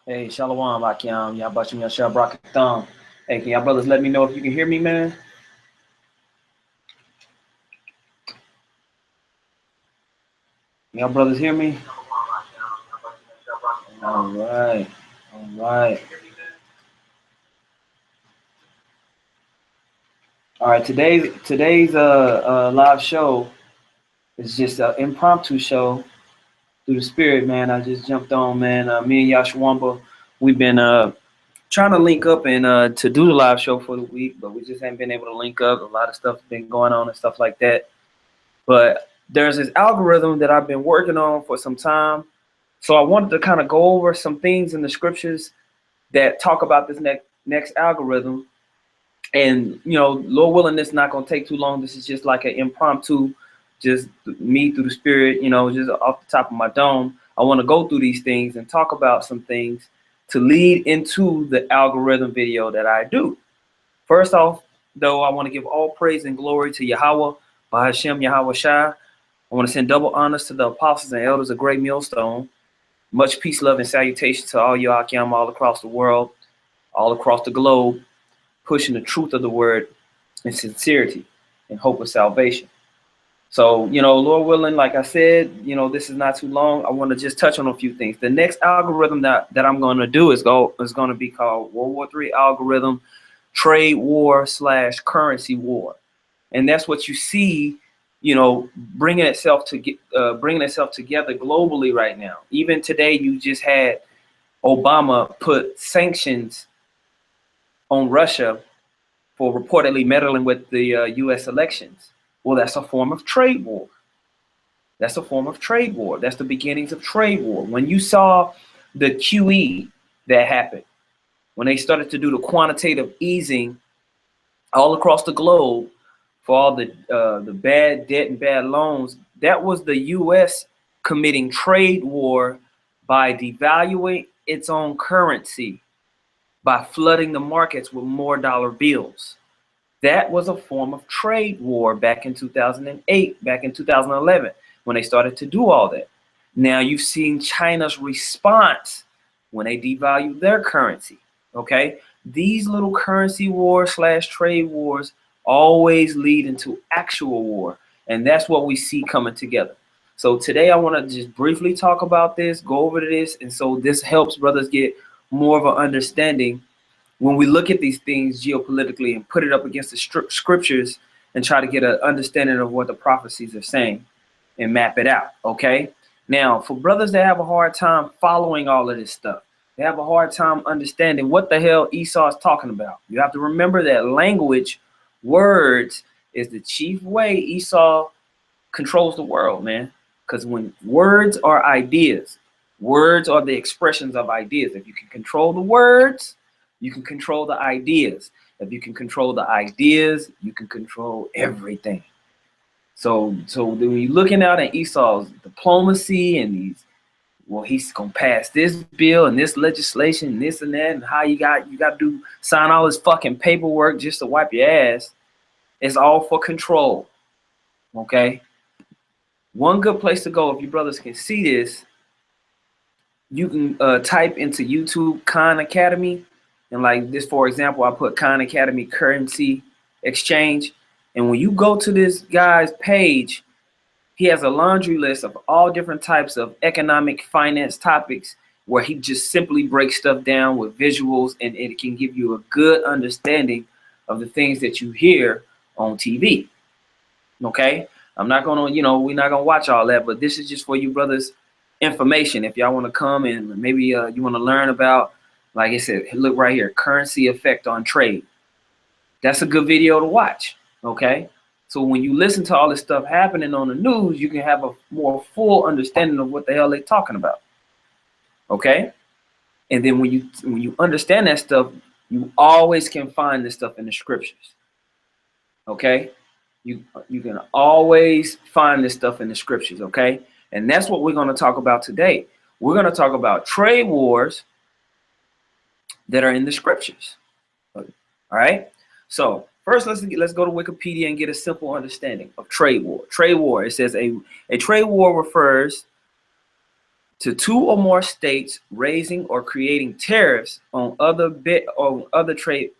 Hey, Shalom, Akim. Y'all about me on Shell Brock and Thumb. Hey, can y'all brothers let me know if you can hear me, man? Can y'all brothers hear me? All right. All right. All right. Today's live show is just an impromptu show through the spirit, man. I just jumped on, man. Me and Yashwamba, we've been trying to link up and to do the live show for the week, but we just haven't been able to link up. A lot of stuff has been going on and stuff like that. But there's this algorithm that I've been working on for some time. So I wanted to kind of go over some things in the scriptures that talk about this next algorithm. And, you know, Lord willing, this is not going to take too long. This is just like an impromptu, just me through the spirit, you know, just off the top of my dome. I want to go through these things and talk about some things to lead into the algorithm video that I do. First off, though, I want to give all praise and glory to Yahweh, Bahashem Yahweh Shai. I want to send double honors to the apostles and elders of Great Millstone. Much peace, love, and salutation to all you Akim all across the world, all across the globe, pushing the truth of the word in sincerity and hope of salvation. So, you know, Lord willing, like I said, you know, this is not too long. I want to just touch on a few things. The next algorithm that I'm going to do is going to be called World War III algorithm, trade war / currency war. And that's what you see, you know, bringing itself together globally right now. Even today, you just had Obama put sanctions on Russia for reportedly meddling with the U.S. elections. Well, that's a form of trade war. That's a form of trade war. That's the beginnings of trade war. When you saw the QE that happened, when they started to do the quantitative easing all across the globe for all the bad debt and bad loans, that was the U.S. committing trade war by devaluing its own currency, by flooding the markets with more dollar bills. That was a form of trade war back in 2008, back in 2011, when they started to do all that. Now you've seen China's response when they devalued their currency, okay? These little currency wars / trade wars always lead into actual war, and that's what we see coming together. So today I want to just briefly talk about this, go over to this, and so this helps brothers get more of an understanding when we look at these things geopolitically and put it up against the scriptures and try to get an understanding of what the prophecies are saying and map it out, okay? Now, for brothers that have a hard time following all of this stuff, they have a hard time understanding what the hell Esau is talking about. You have to remember that language, words, is the chief way Esau controls the world, man. Because when words are ideas, words are the expressions of ideas. If you can control the words, you can control the ideas. If you can control the ideas, you can control everything. So when you're looking out at Esau's diplomacy and these, well, he's gonna pass this bill and this legislation and this and that, and how you got to sign all this fucking paperwork just to wipe your ass. It's all for control. Okay. One good place to go, if you brothers can see this, you can type into YouTube Khan Academy. And like this, for example, I put Khan Academy currency exchange. And when you go to this guy's page, he has a laundry list of all different types of economic finance topics where he just simply breaks stuff down with visuals, and it can give you a good understanding of the things that you hear on TV. Okay? I'm not going to, you know, we're not going to watch all that, but this is just for you brothers information. If y'all want to come and maybe you want to learn about, like I said, look right here, currency effect on trade. That's a good video to watch, okay? So when you listen to all this stuff happening on the news, you can have a more full understanding of what the hell they're talking about, okay? And then when you understand that stuff, you always can find this stuff in the scriptures, okay? You can always find this stuff in the scriptures, okay? And that's what we're going to talk about today. We're going to talk about trade wars that are in the scriptures. All right. So first, let's go to Wikipedia and get a simple understanding of trade war. Trade war. It says a trade war refers to two or more states raising or creating tariffs on other trade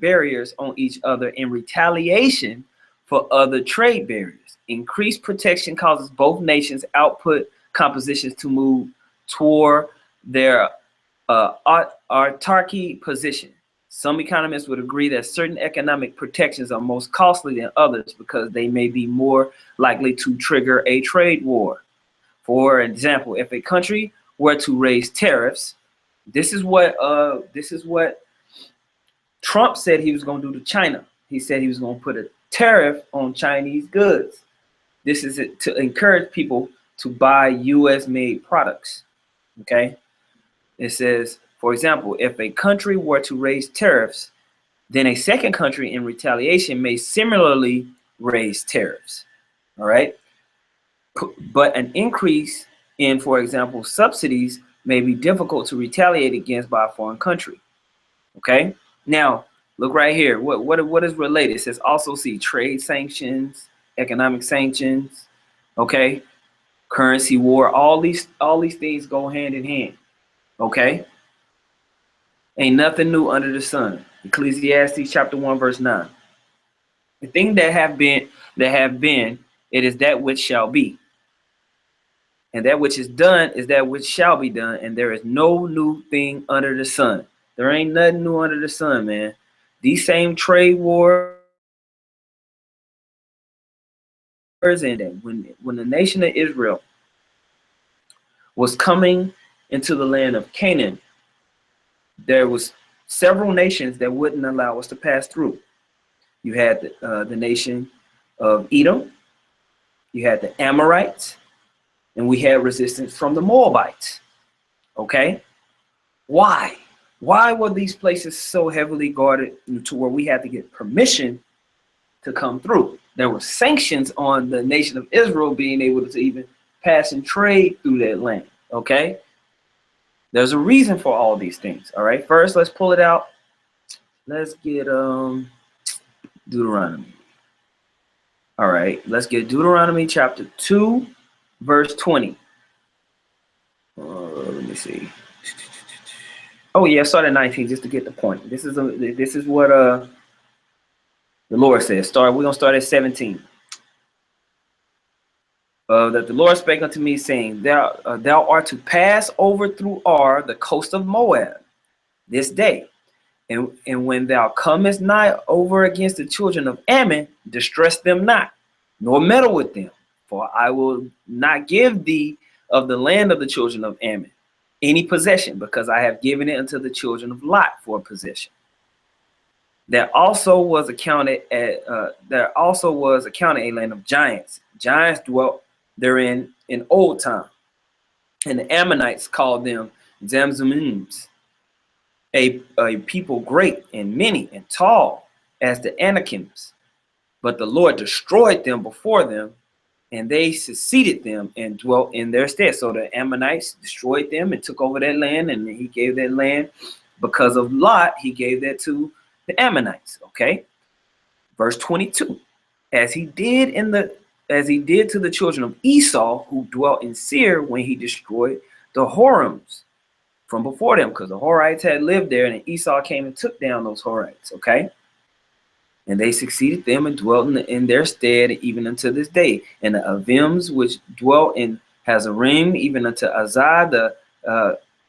barriers on each other in retaliation for other trade barriers. Increased protection causes both nations' output compositions to move toward their autarky position. Some economists would agree that certain economic protections are most costly than others because they may be more likely to trigger a trade war. For example, if a country were to raise tariffs, this is what Trump said he was going to do to China. He said he was going to put a tariff on Chinese goods. This is to encourage people to buy U.S. made products. Okay. It says, for example, if a country were to raise tariffs, then a second country in retaliation may similarly raise tariffs. All right. But an increase in, for example, subsidies may be difficult to retaliate against by a foreign country. Okay. Now, look right here. What is related? It says also see trade sanctions, economic sanctions, okay, currency war. All these things go hand in hand. Okay. Ain't nothing new under the sun. Ecclesiastes chapter 1, verse 9. The thing that have been, it is that which shall be. And that which is done is that which shall be done. And there is no new thing under the sun. There ain't nothing new under the sun, man. These same trade wars, and when the nation of Israel was coming into the land of Canaan, there was several nations that wouldn't allow us to pass through. You had the nation of Edom, you had the Amorites, and we had resistance from the Moabites. Okay, why? Why were these places so heavily guarded to where we had to get permission to come through? There were sanctions on the nation of Israel being able to even pass and trade through that land. Okay, there's a reason for all these things. All right, first let's pull it out. Let's get Deuteronomy. All right, let's get Deuteronomy chapter 2, verse 20. Let me see. Oh yeah, start at 19 just to get the point. This is what the Lord says. We're gonna start at 17. That the Lord spake unto me, saying, Thou art to pass over through Ar, the coast of Moab, this day. And when thou comest nigh over against the children of Ammon, distress them not, nor meddle with them, for I will not give thee of the land of the children of Ammon any possession, because I have given it unto the children of Lot for possession. There also was accounted a land of giants. Giants dwelt therein in old time, and the Ammonites called them Zamzummims, a people great and many and tall as the Anakims. But the Lord destroyed them before them, and they succeeded them and dwelt in their stead. So the Ammonites destroyed them and took over that land, and he gave that land because of Lot. He gave that to the Ammonites. Okay, verse 22. As he did to the children of Esau, who dwelt in Seir, when he destroyed the Horims from before them, because the Horites had lived there, and Esau came and took down those Horites. Okay. And they succeeded them and dwelt in their stead even unto this day. And the Avims, which dwelt in Hazarim, even unto Azad, the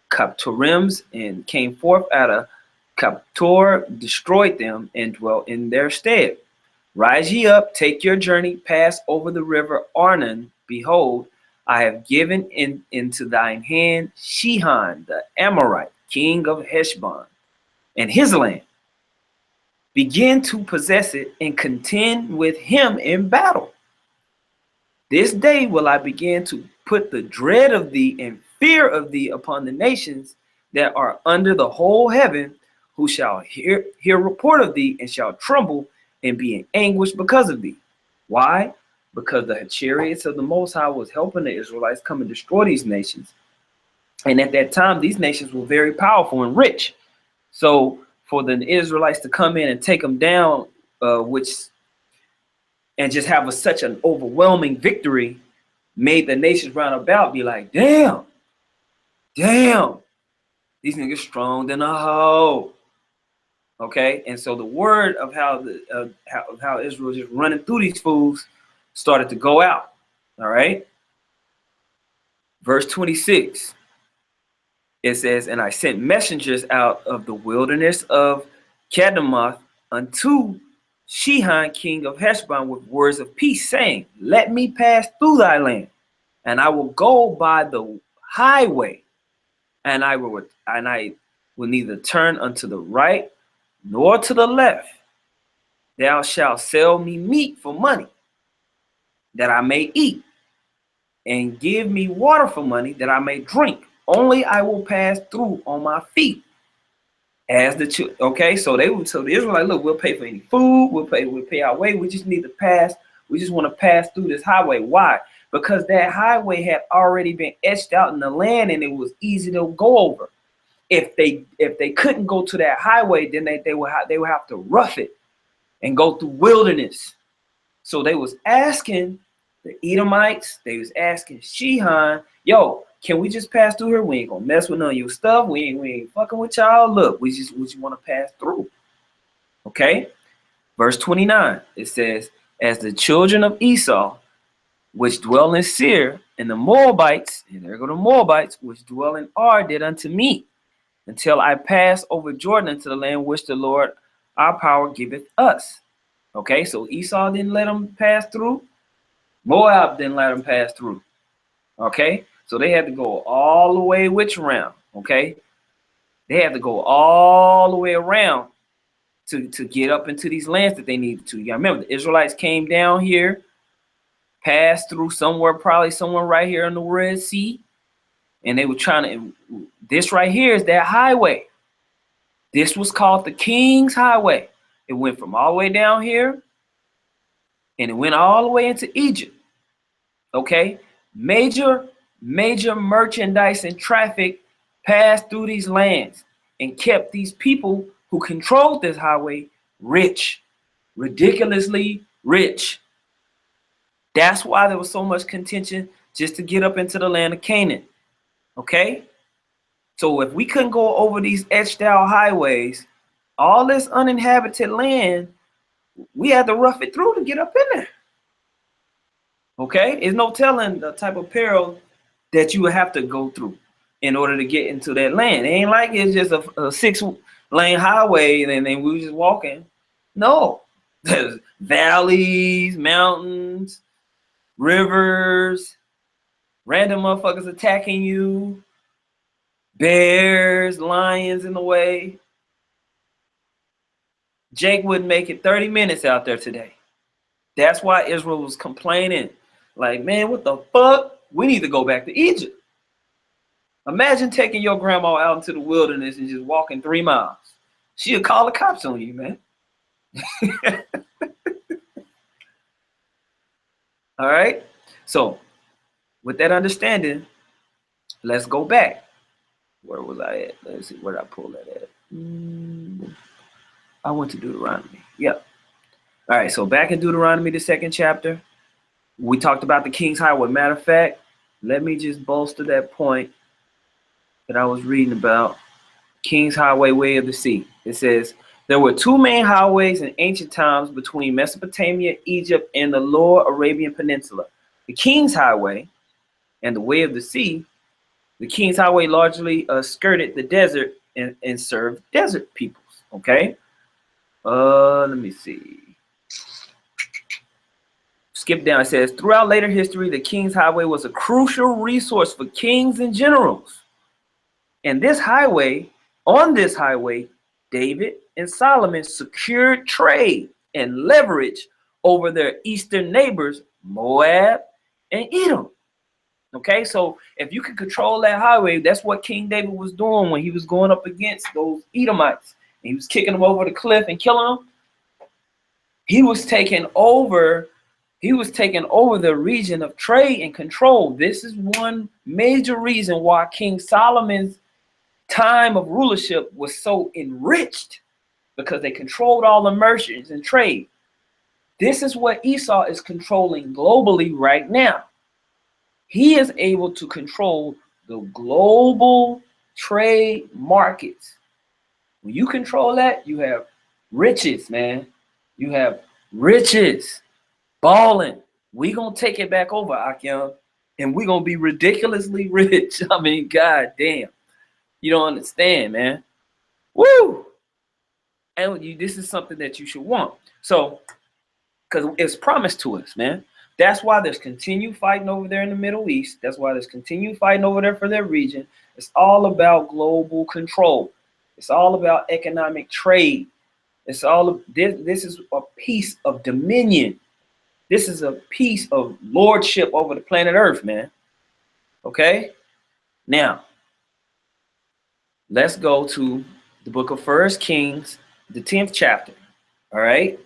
Kaptorims, and came forth out of Kaptor, destroyed them and dwelt in their stead. Rise ye up, take your journey, pass over the river Arnon. Behold, I have given into thine hand Shihon, the Amorite, king of Heshbon, and his land. Begin to possess it and contend with him in battle. This day will I begin to put the dread of thee and fear of thee upon the nations that are under the whole heaven, who shall hear report of thee and shall tremble and be in anguish because of thee. Why? Because the chariots of the Most High was helping the Israelites come and destroy these nations. And at that time, these nations were very powerful and rich. So for the Israelites to come in and take them down, and just have such an overwhelming victory, made the nations round about be like, damn, these niggas strong than a hoe. Okay, and so the word of how Israel was just running through these fools started to go out. All right, verse 26. It says, and I sent messengers out of the wilderness of Kedemoth unto Shihan, king of Heshbon, with words of peace, saying, let me pass through thy land, and I will go by the highway, and I will neither turn unto the right nor to the left. Thou shalt sell me meat for money, that I may eat, and give me water for money, that I may drink. Only I will pass through on my feet. As the okay, so the Israelites, look, we'll pay for any food, we'll pay our way. We just need to pass. We just want to pass through this highway. Why? Because that highway had already been etched out in the land, and it was easy to go over. If they couldn't go to that highway, then they would have to rough it and go through wilderness. So they was asking the Edomites, they was asking Shihan, yo, can we just pass through here? We ain't gonna mess with none of your stuff. We ain't fucking with y'all. Look, we just want to pass through. Okay. Verse 29, it says, as the children of Esau, which dwell in Seir, and the Moabites, and there go the Moabites, which dwell in Ar, did unto me, until I pass over Jordan into the land which the Lord our power giveth us. Okay, so Esau didn't let them pass through. Moab didn't let them pass through. Okay, so they had to go all the way which round? Okay, they had to go all the way around to get up into these lands that they needed to. You gotta remember, the Israelites came down here, passed through probably somewhere right here in the Red Sea, and they were trying to, this right here is that highway. This was called the King's Highway. It went from all the way down here, and it went all the way into Egypt. Okay, major merchandise and traffic passed through these lands and kept these people who controlled this highway rich, ridiculously rich. That's why there was so much contention just to get up into the land of Canaan. Okay, so if we couldn't go over these etched out highways, all this uninhabited land, we had to rough it through to get up in there. Okay, there's no telling the type of peril that you would have to go through in order to get into that land. It ain't like it's just a 6-lane highway and then we were just walking. No, there's valleys, mountains, rivers, random motherfuckers attacking you, bears, lions in the way. Jake wouldn't make it 30 minutes out there today. That's why Israel was complaining. Like, man, what the fuck? We need to go back to Egypt. Imagine taking your grandma out into the wilderness and just walking 3 miles. She'll call the cops on you, man. All right. So with that understanding, let's go back. Where was I at? Let's see, where did I pull that at? I went to Deuteronomy. Yep. All right. So back in Deuteronomy, the 2nd chapter, we talked about the King's Highway. Matter of fact, let me just bolster that point that I was reading about. King's Highway, way of the sea. It says, there were 2 main highways in ancient times between Mesopotamia, Egypt, and the Lower Arabian Peninsula. The King's Highway and the way of the sea. The King's Highway largely skirted the desert and served desert peoples. Okay. Let me see. Skip down. It says, throughout later history, the King's Highway was a crucial resource for kings and generals. And on this highway, David and Solomon secured trade and leverage over their eastern neighbors, Moab and Edom. Okay, so if you can control that highway, that's what King David was doing when he was going up against those Edomites. And he was kicking them over the cliff and killing them. He was taking over the region of trade and control. This is one major reason why King Solomon's time of rulership was so enriched, because they controlled all the merchants and trade. This is what Esau is controlling globally right now. He is able to control the global trade markets. When you control that, you have riches, man. You have riches, balling. We gonna take it back over, Akyam, and we gonna be ridiculously rich. I mean, god damn. You don't understand, man. Woo! And this is something that you should want. So, because it's promised to us, man. That's why there's continued fighting over there in the Middle East. That's why there's continued fighting over there for their region. It's all about global control. It's all about economic trade. It's all this is a piece of dominion. This is a piece of lordship over the planet Earth, man. Okay? Now, let's go to the book of 1 Kings, the 10th chapter. All right?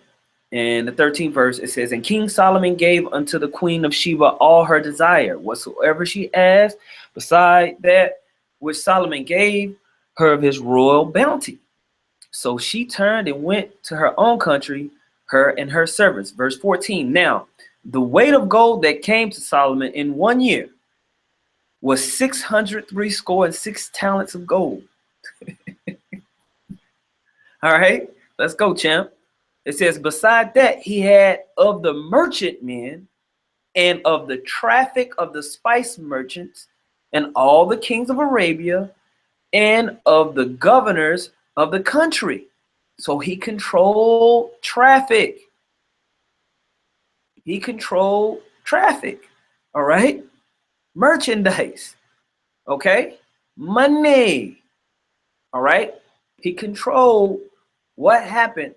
In the 13th verse, it says, and King Solomon gave unto the queen of Sheba all her desire, whatsoever she asked, beside that which Solomon gave her of his royal bounty. So she turned and went to her own country, her and her servants. Verse 14, now the weight of gold that came to Solomon in 1 year was 666 talents of gold. All right, let's go, champ. It says, beside that, he had of the merchantmen and of the traffic of the spice merchants and all the kings of Arabia and of the governors of the country. So he controlled traffic. He controlled traffic. All right. Merchandise. Okay. Money. All right. He controlled what happened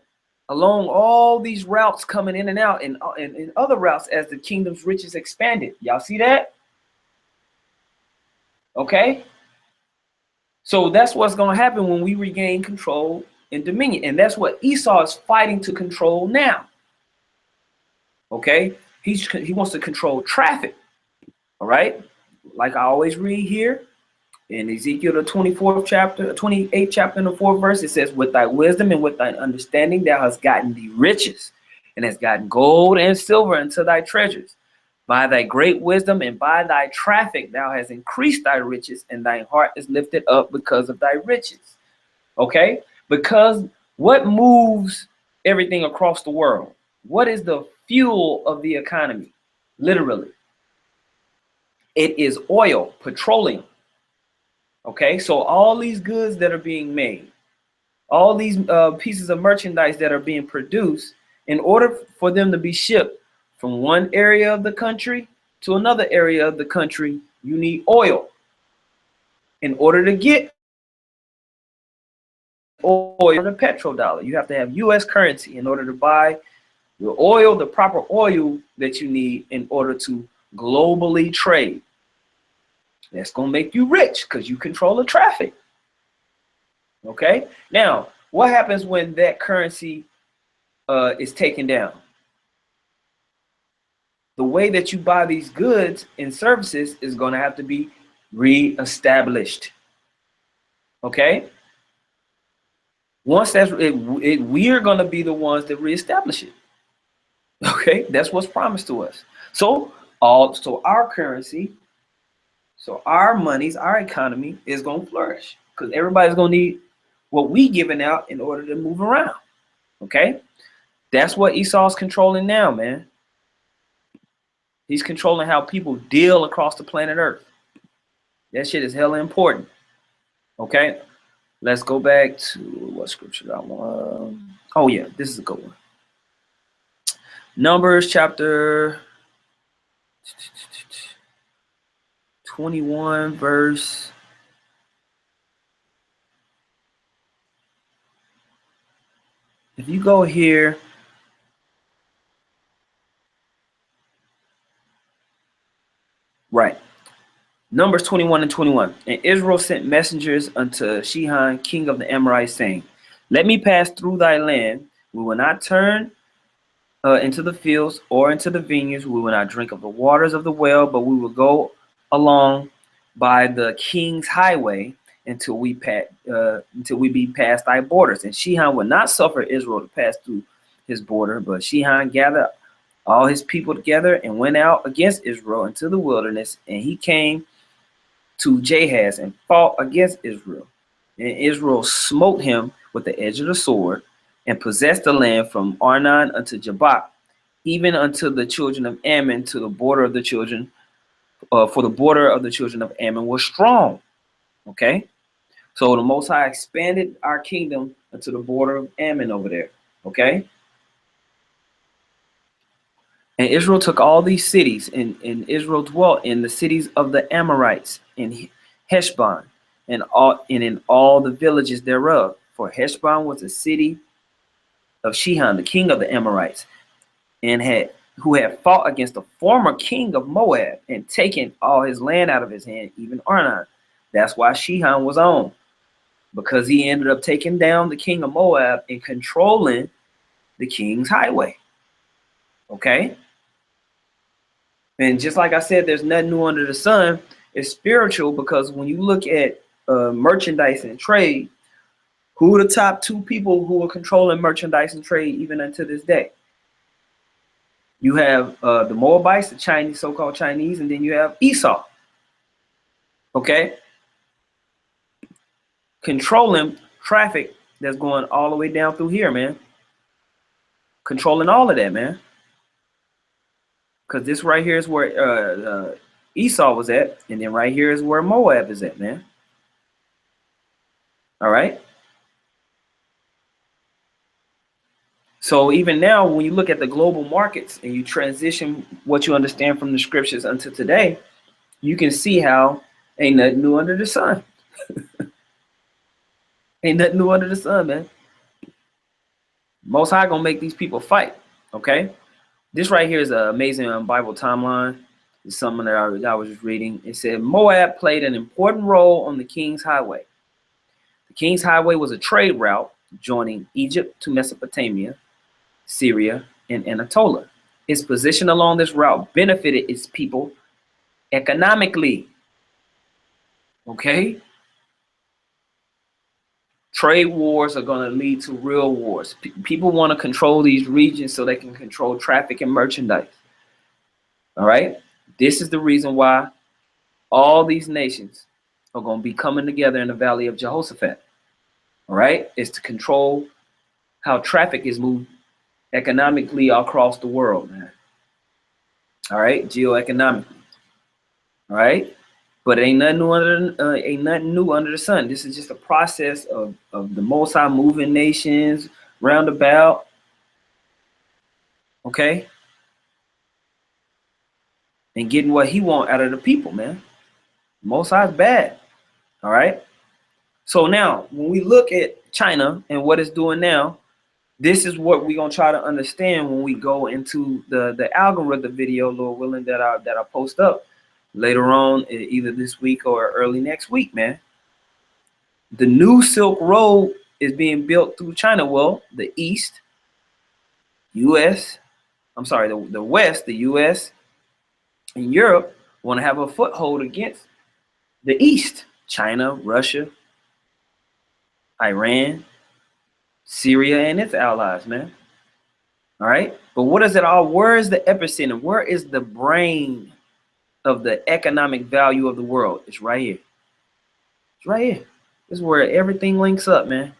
along all these routes coming in and out and other routes as the kingdom's riches expanded. Y'all see that? Okay. So that's what's going to happen when we regain control and dominion. And that's what Esau is fighting to control now. Okay. He wants to control traffic. All right. Like I always read here in Ezekiel, the 24th chapter, 28th chapter, in the 4th verse, it says, with thy wisdom and with thine understanding, thou hast gotten thee riches and hast gotten gold and silver into thy treasures. By thy great wisdom and by thy traffic, thou hast increased thy riches, and thy heart is lifted up because of thy riches. Okay? Because what moves everything across the world? What is the fuel of the economy? Literally, it is oil, petroleum. Okay? So all these goods that are being made, all these pieces of merchandise that are being produced, in order for them to be shipped from one area of the country to another area of the country, you need oil. In order to get oil, the petrodollar, you have to have U.S. currency in order to buy the oil, the proper oil that you need in order to globally trade. That's going to make you rich because you control the traffic. Okay? Now, what happens when that currency is taken down? The way that you buy these goods and services is going to have to be reestablished. Okay? Once that's we are going to be the ones that reestablish it. Okay? That's what's promised to us. So our currency, so our monies, our economy is going to flourish because everybody's going to need what we giving out in order to move around. Okay? That's what Esau's controlling now, man. He's controlling how people deal across the planet Earth. That shit is hella important. Okay, let's go back to what scripture I want. Oh yeah, this is a good one. Numbers chapter 21 verse. If you go here, right. Numbers 21 and 21. And Israel sent messengers unto Shihan, king of the Amorites, saying, let me pass through thy land. We will not turn into the fields or into the vineyards. We will not drink of the waters of the well, but we will go along by the king's highway until we be past thy borders. And Shihan would not suffer Israel to pass through his border, but Shihan gathered all his people together and went out against Israel into the wilderness, and he came to Jahaz and fought against Israel. And Israel smote him with the edge of the sword and possessed the land from Arnon unto Jabbok, even unto the children of Ammon, to the border of the children, for the border of the children of Ammon was strong. Okay, so the Most High expanded our kingdom unto the border of Ammon over there. Okay, and Israel took all these cities, and Israel dwelt in the cities of the Amorites in Heshbon, and in all the villages thereof. For Heshbon was a city of Shihon, the king of the Amorites, and who had fought against the former king of Moab and taken all his land out of his hand, even Arnon. That's why Shihon was on, because he ended up taking down the king of Moab and controlling the king's highway. Okay? And just like I said, there's nothing new under the sun. It's spiritual, because when you look at merchandise and trade, who are the top two people who are controlling merchandise and trade even unto this day? You have the Moabites, the Chinese, so-called Chinese, and then you have Esau. Okay? Controlling traffic that's going all the way down through here, man. Controlling all of that, man. Because this right here is where Esau was at, and then right here is where Moab is at, man. All right? So even now, when you look at the global markets and you transition what you understand from the scriptures unto today, you can see how ain't nothing new under the sun. Ain't nothing new under the sun, man. Most High gonna make these people fight, okay? This right here is an amazing Bible timeline. It's something that I was just reading. It said Moab played an important role on the King's Highway. The King's Highway was a trade route joining Egypt to Mesopotamia, Syria, and Anatolia. Its position along this route benefited its people economically. Okay? Trade wars are going to lead to real wars. People want to control these regions so they can control traffic and merchandise. All right? This is the reason why all these nations are going to be coming together in the Valley of Jehoshaphat. All right? It's to control how traffic is moved economically across the world, man. All right? Geoeconomically. All right? But ain't nothing new under the sun. This is just a process of the Most High moving nations roundabout. Okay? And getting what he want out of the people, man. Most High's bad. All right? So now, when we look at China and what it's doing now, this is what we're gonna try to understand when we go into the algorithm video, Lord willing, that I post up later on, either this week or early next week, man. The new Silk Road is being built through China. Well, the East, U.S., I'm sorry, the West, the U.S. and Europe want to have a foothold against the East. China, Russia, Iran, Syria, and its allies, man. All right. But what is it all? Where is the epicenter? Where is the brain of the economic value of the world? It's right here. It's right here. This is where everything links up, man.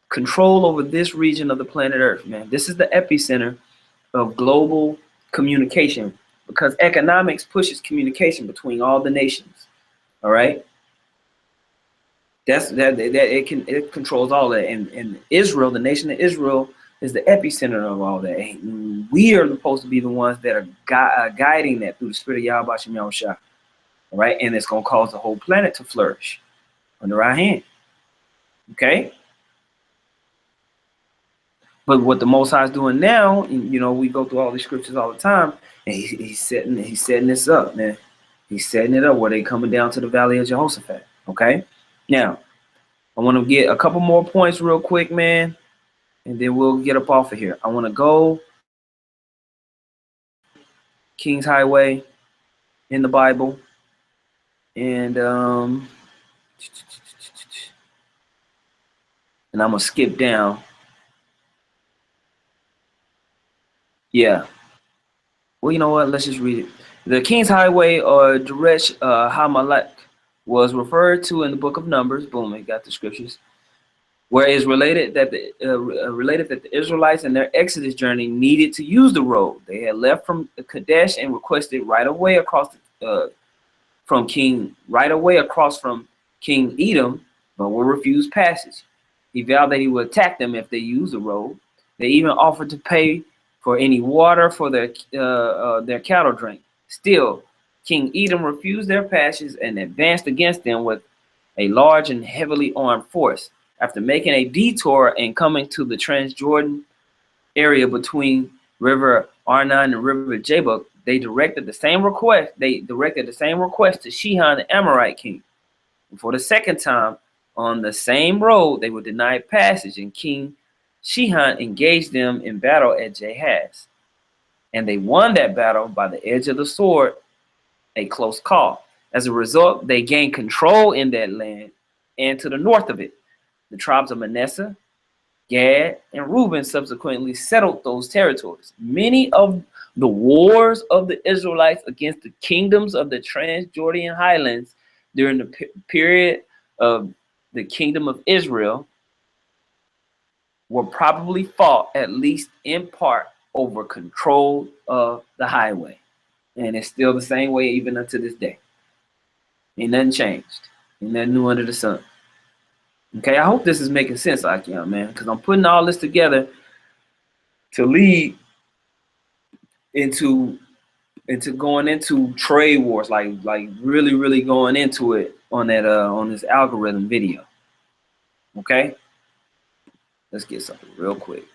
Control over this region of the planet Earth, man. This is the epicenter of global communication, because economics pushes communication between all the nations. All right. It controls all that. And Israel, the nation of Israel, is the epicenter of all that. And we are supposed to be the ones that are guiding that through the spirit of Yahweh Shem Yahushua. All right. And it's going to cause the whole planet to flourish under our hand. Okay. But what the Most High is doing now, and, you know, we go through all these scriptures all the time, and he's setting this up, man. He's setting it up where they coming down to the Valley of Jehoshaphat. Okay. Now, I want to get a couple more points real quick, man, and then we'll get up off of here. I want to go King's Highway in the Bible, and I'm gonna skip down. Yeah. Well, you know what? Let's just read it. The King's Highway, or Deresh Hamalek, was referred to in the book of Numbers. Boom, it got the scriptures. Where it's related that the Israelites in their Exodus journey needed to use the road. They had left from Kadesh and requested right away across from King Edom, but were refused passage. He vowed that he would attack them if they used the road. They even offered to pay for any water for their cattle drink. Still, King Edom refused their passage and advanced against them with a large and heavily armed force. After making a detour and coming to the Transjordan area between River Arnon and River Jabbok, they directed the same request to Shihan, the Amorite king. And for the second time, on the same road, they were denied passage, and King Shihan engaged them in battle at Jahaz. And they won that battle by the edge of the sword, a close call. As a result, they gained control in that land and to the north of it. The tribes of Manasseh, Gad, and Reuben subsequently settled those territories. Many of the wars of the Israelites against the kingdoms of the Transjordan highlands during the period of the kingdom of Israel were probably fought, at least in part, over control of the highway. And it's still the same way even unto this day. Ain't nothing changed. Ain't nothing new under the sun. Okay, I hope this is making sense, Akian, man, because I'm putting all this together to lead into going into trade wars, like really going into it on that on this algorithm video. Okay, let's get something real quick.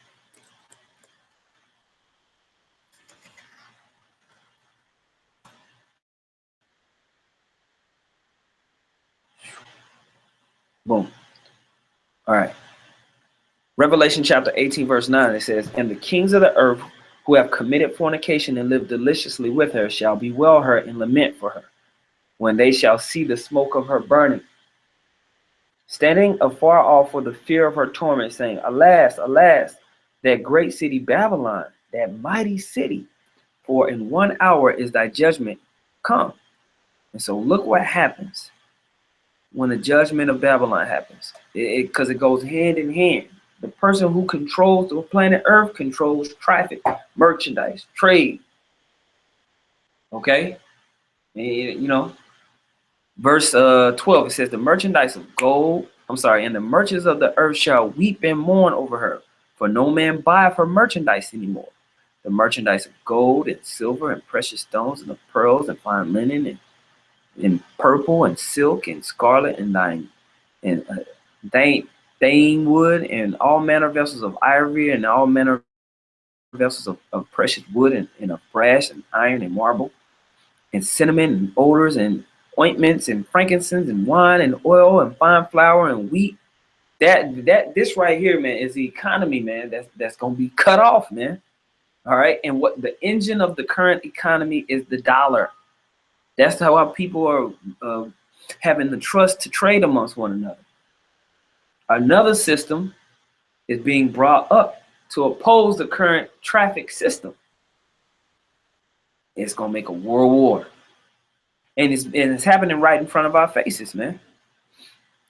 Boom. All right. Revelation chapter 18, verse 9, it says, "And the kings of the earth who have committed fornication and lived deliciously with her shall bewail her and lament for her, when they shall see the smoke of her burning, standing afar off for the fear of her torment, saying, Alas, alas, that great city Babylon, that mighty city, for in 1 hour is thy judgment come." And so look what happens when the judgment of Babylon happens, because it goes hand in hand. The person who controls the planet Earth controls traffic, merchandise, trade. Okay? And, you know, verse 12, it says, "The merchandise of gold, and the merchants of the earth shall weep and mourn over her, for no man buyeth her merchandise anymore. The merchandise of gold and silver and precious stones and of pearls and fine linen and purple and silk and scarlet and thane wood and all manner of vessels of ivory and all manner of vessels of precious wood and of brass and iron and marble and cinnamon and odors and ointments and frankincense and wine and oil and fine flour and wheat." This right here, man, is the economy, man, that's gonna be cut off, man. All right. And what the engine of the current economy is the dollar. That's how our people are having the trust to trade amongst one another. Another system is being brought up to oppose the current traffic system. It's gonna make a world war, and it's happening right in front of our faces, man.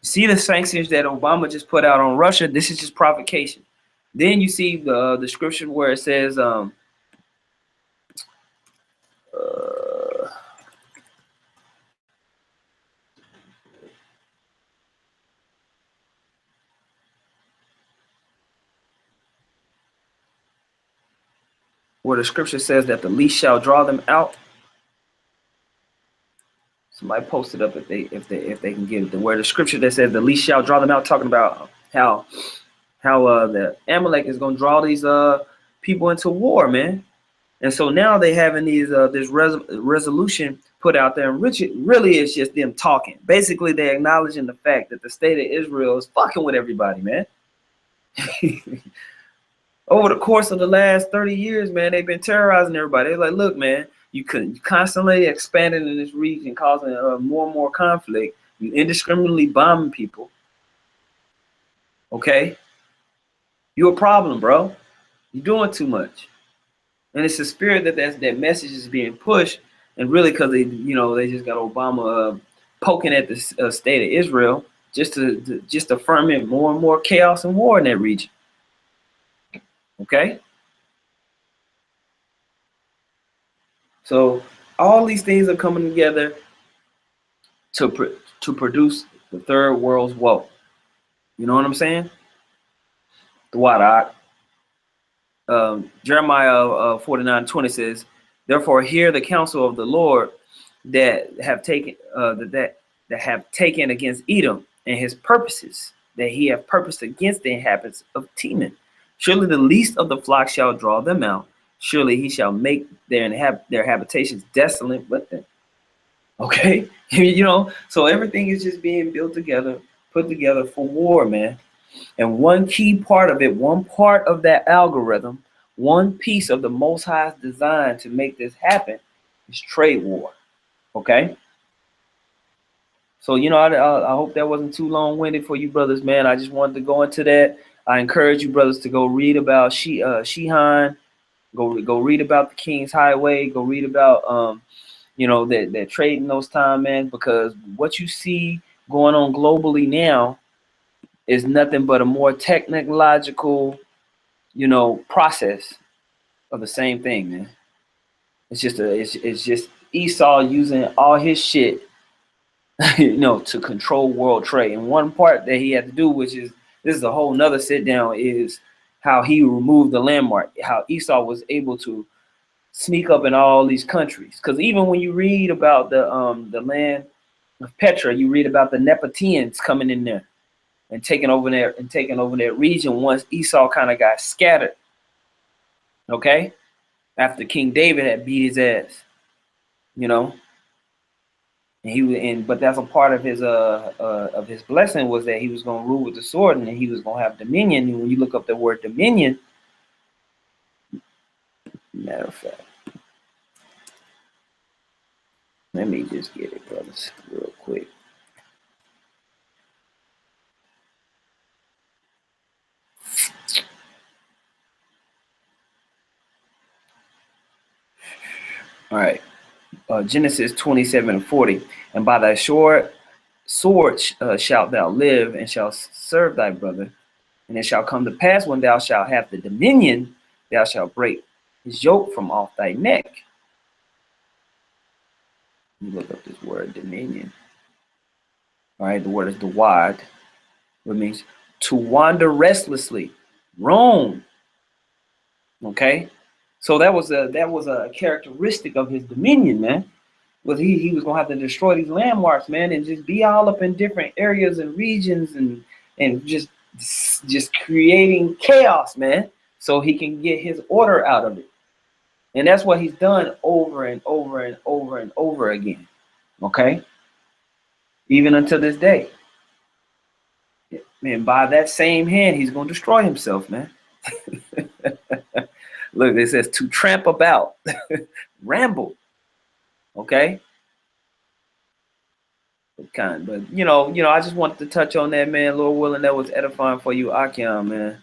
See the sanctions that Obama just put out on Russia? This is just provocation. Then you see the scripture where it says, where the scripture says that the least shall draw them out. Somebody post it up if they can get it. Where the scripture that says the least shall draw them out, talking about how the Amalek is gonna draw these people into war, man. And so now they having these this resolution put out there, and really it's just them talking. Basically, they're acknowledging the fact that the state of Israel is fucking with everybody, man. Over the course of the last 30 years, man, they've been terrorizing everybody. They're like, look, man, you constantly expanding in this region, causing more and more conflict. You indiscriminately bombing people. Okay? You're a problem, bro. You're doing too much. And it's a spirit that message is being pushed, and really because they just got Obama poking at the state of Israel just to ferment more and more chaos and war in that region. Okay, so all these things are coming together to produce the third world's woe. You know what I'm saying? The what? Jeremiah 49:20 says, "Therefore hear the counsel of the Lord that have taken that have taken against Edom, and his purposes that he have purposed against the inhabitants of Teman. Surely the least of the flock shall draw them out. Surely he shall make their habitations desolate with them." Okay, so everything is just being built together, put together for war, man. And one key part of it, one part of that algorithm, one piece of the Most High's design to make this happen is trade war. Okay. So, I hope that wasn't too long-winded for you brothers, man. I just wanted to go into that. I encourage you brothers to go read about Shihan, go read about the King's Highway, go read about that trade in those time, man, because what you see going on globally now is nothing but a more technological, process of the same thing, man. It's just Esau using all his shit, to control world trade. And one part that he had to do, which is this is a whole nother sit down, is how he removed the landmark, how Esau was able to sneak up in all these countries. Because even when you read about the land of Petra, you read about the Nephites coming in there and taking over that region once Esau kind of got scattered. Okay, after King David had beat his ass, and but that's a part of his blessing, was that he was going to rule with the sword, and he was going to have dominion. And when you look up the word dominion, matter of fact, let me just get it, brothers, real quick. All right. Genesis 27:40. And by thy sword shalt thou live, and shalt serve thy brother. And it shall come to pass, when thou shalt have the dominion, thou shalt break his yoke from off thy neck. Let me look up this word, dominion. All right, the word is dawad, which means to wander restlessly, roam. Okay, so that was a characteristic of his dominion, man. Was he was gonna have to destroy these landmarks, man, and just be all up in different areas and regions, and just creating chaos, man, so he can get his order out of it. And that's what he's done over and over and over and over again. Okay, even until this day. Man, by that same hand, he's gonna destroy himself, man. Look, it says to tramp about, ramble. Okay. But I just wanted to touch on that, man. Lord willing, that was edifying for you, Akiam, man.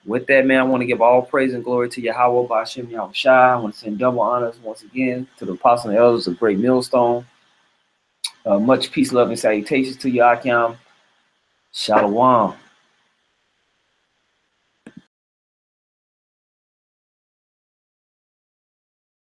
With that, man, I want to give all praise and glory to Yahweh Ba'ashem Yahushai. I want to send double honors once again to the apostles and elders of Great Millstone. Much peace, love, and salutations to you, Akiam. Shalom.